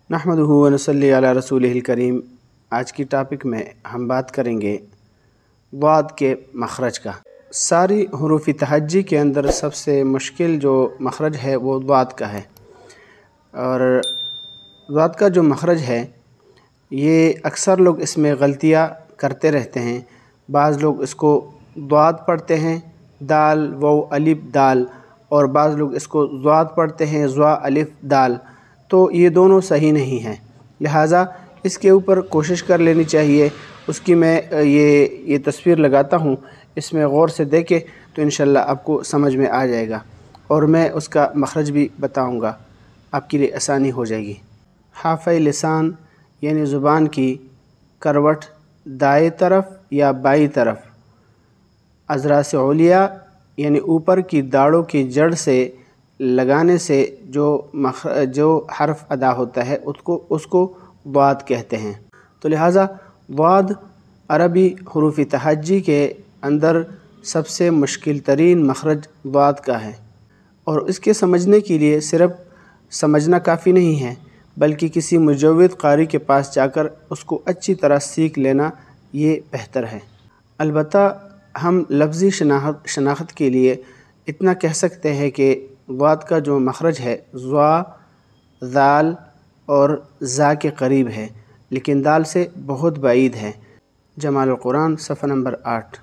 نحمدہ و نصلی علی رسولہ الکریم۔ آج کی ٹاپک میں ہم بات کریں گے ضاد کے مخرج کا۔ ساری حروف تہجی کے اندر سب سے مشکل جو مخرج ہے وہ ضاد کا ہے، اور ضاد کا جو مخرج ہے یہ اکثر لوگ اس میں غلطیاں کرتے رہتے ہیں۔ بعض لوگ اس کو ضاد پڑھتے ہیں دال واو الف دال، اور بعض لوگ اس کو ضاد پڑھتے ہیں ضا الف دال، تو یہ دونوں صحیح نہیں ہیں، لہٰذا اس کے اوپر کوشش کر لینی چاہیے۔ اس کی میں یہ تصویر لگاتا ہوں، اس میں غور سے دیکھیں تو انشاءاللہ آپ کو سمجھ میں آ جائے گا، اور میں اس کا مخرج بھی بتاؤں گا، آپ کے لیے آسانی ہو جائے گی۔ حافظ لسان یعنی زبان کی کروٹ دائیں طرف یا بائیں طرف، اضراس علیا یعنی اوپر کی داڑھوں کی جڑ سے لگانے سے جو حرف ادا ہوتا ہے اس کو ضاد کہتے ہیں۔ تو لہٰذا ضاد عربی حروف تہجی کے اندر سب سے مشکل ترین مخرج ضاد کا ہے، اور اس کے سمجھنے کے لیے صرف سمجھنا کافی نہیں ہے، بلکہ کسی مجود قاری کے پاس جا کر اس کو اچھی طرح سیکھ لینا یہ بہتر ہے۔ البتہ ہم لفظی شناخت کے لیے اتنا کہہ سکتے ہیں کہ ضاد کا جو مخرج ہے ضا، ذال اور زا کے قریب ہے، لیکن دال سے بہت بعید ہے۔ جمال القرآن صفحہ نمبر 8۔